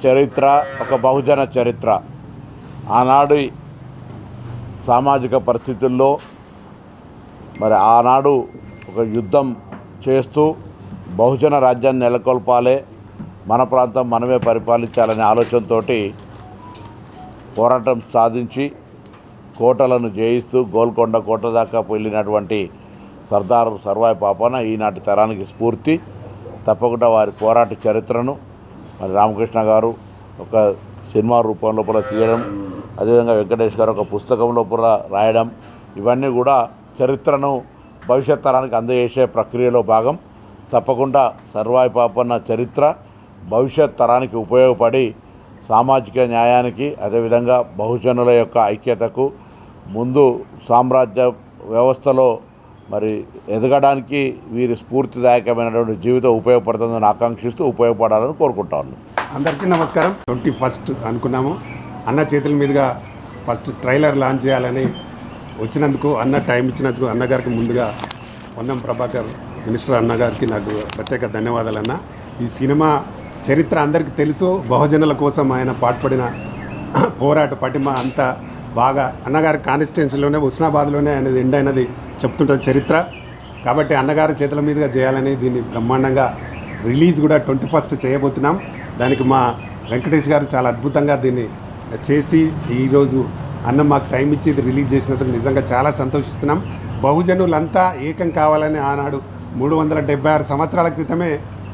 చరిత్ర ఒక బహుజన చరిత్ర. ఆనాడు సామాజిక పరిస్థితుల్లో మరి ఆనాడు ఒక యుద్ధం చేస్తూ బహుజన రాజ్యాన్ని నెలకొల్పాలి, మన ప్రాంతం మనమే పరిపాలించాలనే ఆలోచనతో పోరాటం సాధించి కోటలను జయిస్తూ గోల్కొండ కోట దాకా వెళ్ళినటువంటి సర్దార్ సర్వాయి పాపన్న ఈనాటి తరానికి స్ఫూర్తి. తప్పకుండా వారి పోరాట చరిత్రను మరి రామకృష్ణ గారు ఒక సినిమా రూపం లోపల తీయడం, అదేవిధంగా వెంకటేష్ గారు ఒక పుస్తకం లోపల రాయడం, ఇవన్నీ కూడా చరిత్రను భవిష్యత్ తరానికి అందజేసే ప్రక్రియలో భాగం. తప్పకుండా సర్వాయి పాపన్న చరిత్ర భవిష్యత్ తరానికి ఉపయోగపడి సామాజిక న్యాయానికి, అదేవిధంగా బహుజనుల యొక్క ఐక్యతకు, ముందు సామ్రాజ్య వ్యవస్థలో మరి ఎదగడానికి వీరి స్ఫూర్తిదాయకమైనటువంటి జీవితం ఉపయోగపడుతుందని ఆకాంక్షిస్తూ ఉపయోగపడాలని కోరుకుంటాను. అందరికీ నమస్కారం. 21st అనుకున్నాము, అన్న చేతుల మీదుగా ఫస్ట్ ట్రైలర్ లాంచ్ చేయాలని వచ్చినందుకు, అన్న టైం ఇచ్చినందుకు అన్నగారికి ముందుగా పొన్నం ప్రభాకర్ మినిస్టర్ అన్నగారికి నాకు ప్రత్యేక ధన్యవాదాలు. అన్న, ఈ సినిమా చరిత్ర అందరికీ తెలుసు. బహుజనుల కోసం ఆయన పాటుపడిన పోరాట పటిమ అంతా బాగా అన్నగారి కాన్స్టిట్యున్సీలోనే, హుస్నాబాద్లోనే ఆయన ఎండ్ అయినది చెప్తుంటుంది చరిత్ర. కాబట్టి అన్నగారి చేతుల మీదుగా చేయాలని దీన్ని బ్రహ్మాండంగా రిలీజ్ కూడా 21st చేయబోతున్నాం. దానికి మా వెంకటేష్ గారు చాలా అద్భుతంగా దీన్ని చేసి ఈరోజు అన్న మాకు టైం ఇచ్చి ఇది రిలీజ్ చేసినందుకు నిజంగా చాలా సంతోషిస్తున్నాం. బహుజనులంతా ఏకం కావాలని ఆనాడు 376 సంవత్సరాల క్రితమే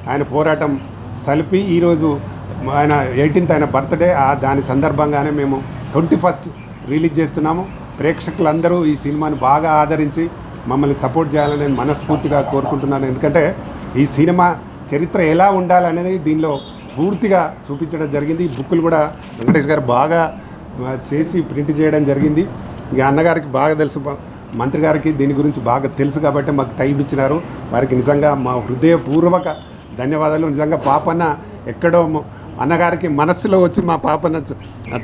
ఆయన పోరాటం సలిపి ఈరోజు ఆయన 18th ఆయన బర్త్డే, దాని సందర్భంగానే మేము 21st రిలీజ్ చేస్తున్నాము. ప్రేక్షకులందరూ ఈ సినిమాని బాగా ఆదరించి మమ్మల్ని సపోర్ట్ చేయాలని నేను మనస్ఫూర్తిగా కోరుకుంటున్నాను. ఎందుకంటే ఈ సినిమా చరిత్ర ఎలా ఉండాలనేది దీనిలో పూర్తిగా చూపించడం జరిగింది. ఈ బుక్కులు కూడా వెంకటేష్ గారు బాగా చేసి ప్రింట్ చేయడం జరిగింది. ఇక అన్నగారికి బాగా తెలుసు, మంత్రి గారికి దీని గురించి బాగా తెలుసు కాబట్టి మాకు టైం ఇచ్చినారు. వారికి నిజంగా మా హృదయపూర్వక ధన్యవాదాలు. నిజంగా పాపన్న ఎక్కడో అన్నగారికి మనస్సులో వచ్చి మా పాపన్న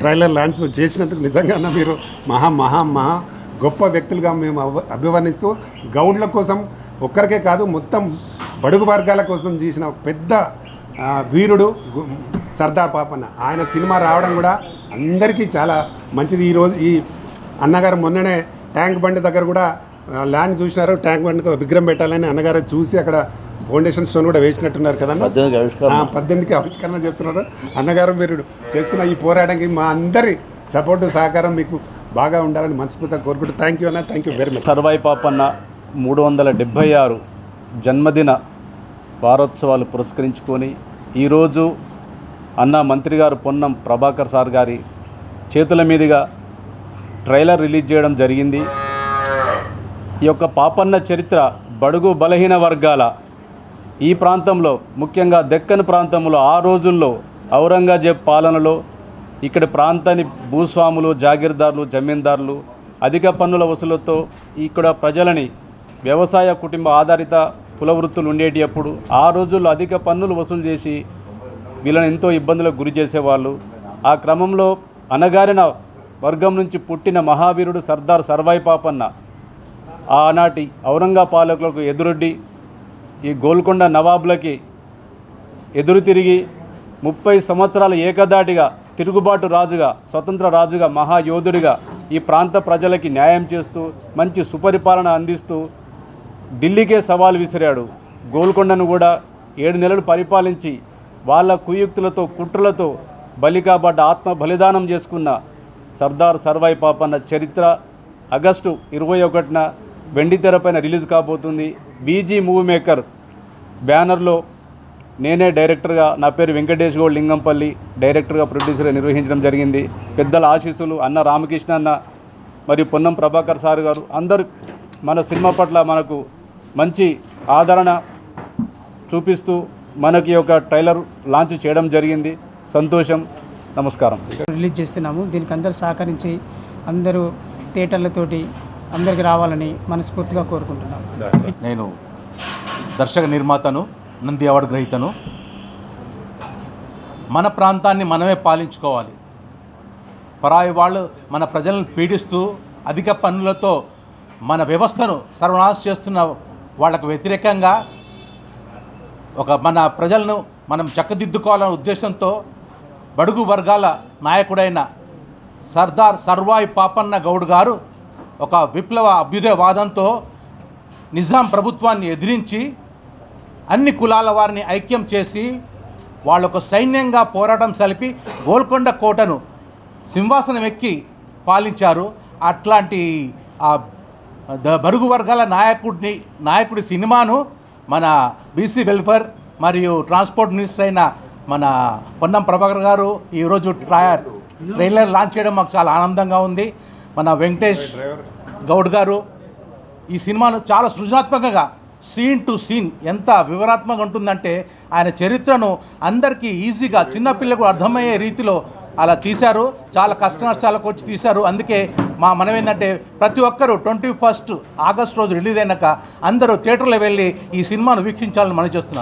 ట్రైలర్ లాంచ్ చేసినందుకు నిజంగా మీరు మహా మహా మహా గొప్ప వ్యక్తులుగా మేము అభివర్ణిస్తూ, గౌడ్ల కోసం ఒక్కరికే కాదు మొత్తం బడుగు వర్గాల కోసం చేసిన పెద్ద వీరుడు సర్దార్ పాపన్న. ఆయన సినిమా రావడం కూడా అందరికీ చాలా మంచిది. ఈరోజు ఈ అన్నగారు మొన్ననే ట్యాంక్ బండ్ దగ్గర కూడా ల్యాండ్ చూసినారు. ట్యాంక్ బండ్కి విగ్రహం పెట్టాలని అన్నగారు చూసి అక్కడ ఫౌండేషన్ స్టోన్ కూడా వేసినట్టున్నారు కదన్నా. 18కి ఆవిష్కరణ చేస్తున్నారు. అన్నగారు మీరు చేస్తున్న ఈ పోరాటానికి మా అందరి సపోర్టు సహకారం మీకు బాగా ఉండాలని మనస్ఫూర్తిగా కోరుకుంటూ థ్యాంక్ యూ అన్న, thank you very much. Sarvai Papanna 376 జన్మదిన వారోత్సవాలు పురస్కరించుకొని ఈరోజు అన్న మంత్రి గారు పొన్నం ప్రభాకర్ సార్ గారి చేతుల మీదుగా ట్రైలర్ రిలీజ్ చేయడం జరిగింది. ఈ యొక్క పాపన్న చరిత్ర బడుగు బలహీన వర్గాల ఈ ప్రాంతంలో, ముఖ్యంగా దక్కన్ ప్రాంతంలో ఆ రోజుల్లో ఔరంగజేబ్ పాలనలో ఇక్కడ ప్రాంతాన్ని భూస్వాములు, జాగీర్దారులు, జమీందారులు అధిక పన్నుల వసూలతో ఇక్కడ ప్రజలని వ్యవసాయ కుటుంబ ఆధారిత కుల వృత్తులు ఉండేటప్పుడు ఆ రోజుల్లో అధిక పన్నులు వసూలు చేసి వీళ్ళని ఎంతో ఇబ్బందులకు గురి చేసేవాళ్ళు. ఆ క్రమంలో అణగారిన వర్గం నుంచి పుట్టిన మహావీరుడు సర్దార్ సర్వాయి పాపన్న ఆనాటి ఔరంగా పాలకులకు ఎదురొడ్డి ఈ గోల్కొండ నవాబులకి ఎదురు తిరిగి 30 సంవత్సరాల ఏకదాటిగా తిరుగుబాటు రాజుగా, స్వతంత్ర రాజుగా, మహాయోధుడిగా ఈ ప్రాంత ప్రజలకి న్యాయం చేస్తూ మంచి సుపరిపాలన అందిస్తూ ఢిల్లీకే సవాల్ విసిరాడు. గోల్కొండను కూడా 7 నెలలు పరిపాలించి వాళ్ళ కుయుక్తులతో, కుట్రలతో బలికాబడ్డ, ఆత్మ బలిదానం చేసుకున్న సర్దార్ సర్వాయి పాపన్న చరిత్ర ఆగస్టు 21న వెండితెరపైన రిలీజ్ కాబోతుంది. బీజీ మూవీ మేకర్ బ్యానర్లో నేనే డైరెక్టర్గా, నా పేరు వెంకటేష్ గౌడ్ లింగంపల్లి, డైరెక్టర్గా, ప్రొడ్యూసర్గా నిర్వహించడం జరిగింది. పెద్దల ఆశీస్సులు అన్న రామకృష్ణ అన్న మరియు పొన్నం ప్రభాకర్ సార్ గారు అందరూ మన సినిమా పట్ల మనకు మంచి ఆదరణ చూపిస్తూ మనకి ఒక ట్రైలర్ లాంచ్ చేయడం జరిగింది. సంతోషం. నమస్కారం. రిలీజ్ చేస్తున్నాము. దీనికి అందరూ సహకరించి అందరూ థియేటర్లతోటి అందరికి రావాలని మనస్ఫూర్తిగా కోరుకుంటున్నాను. నేను దర్శక నిర్మాతను, నంది అవార్డు గ్రహీతను. మన ప్రాంతాన్ని మనమే పాలించుకోవాలి. పరాయి వాళ్ళు మన ప్రజలను పీడిస్తూ అధిక పన్నులతో మన వ్యవస్థను సర్వనాశం చేస్తున్న వాళ్ళకు వ్యతిరేకంగా మన ప్రజలను మనం చక్కదిద్దుకోవాలనే ఉద్దేశంతో బడుగు వర్గాల నాయకుడైన సర్దార్ సర్వాయి పాపన్న గౌడ్ గారు ఒక విప్లవ అభ్యుదయవాదంతో నిజాం ప్రభుత్వాన్ని ఎదిరించి అన్ని కులాల వారిని ఐక్యం చేసి వాళ్ళొక సైన్యంగా పోరాటం సలిపి గోల్కొండ కోటను సింహాసనం ఎక్కి పాలించారు. అట్లాంటి బడుగు వర్గాల నాయకుడి సినిమాను మన బీసీ వెల్ఫేర్ మరియు ట్రాన్స్పోర్ట్ మినిస్టర్ అయిన మన పొన్నం ప్రభాకర్ గారు ఈరోజు ట్రైలర్ లాంచ్ చేయడం మాకు చాలా ఆనందంగా ఉంది. మన వెంకటేష్ గౌడ్ గారు ఈ సినిమాను చాలా సృజనాత్మకంగా సీన్ టు సీన్ ఎంత వివరాత్మకంగా ఉంటుందంటే ఆయన చరిత్రను అందరికీ ఈజీగా చిన్నపిల్లకు అర్థమయ్యే రీతిలో అలా తీశారు. చాలా కష్ట నష్టాలకు వచ్చి తీశారు. అందుకే మా మనం ఏంటంటే ప్రతి ఒక్కరూ 21 ఆగస్టు రోజు రిలీజ్ అయినాక అందరూ థియేటర్లో వెళ్ళి ఈ సినిమాను వీక్షించాలని మనం చేస్తున్నాను.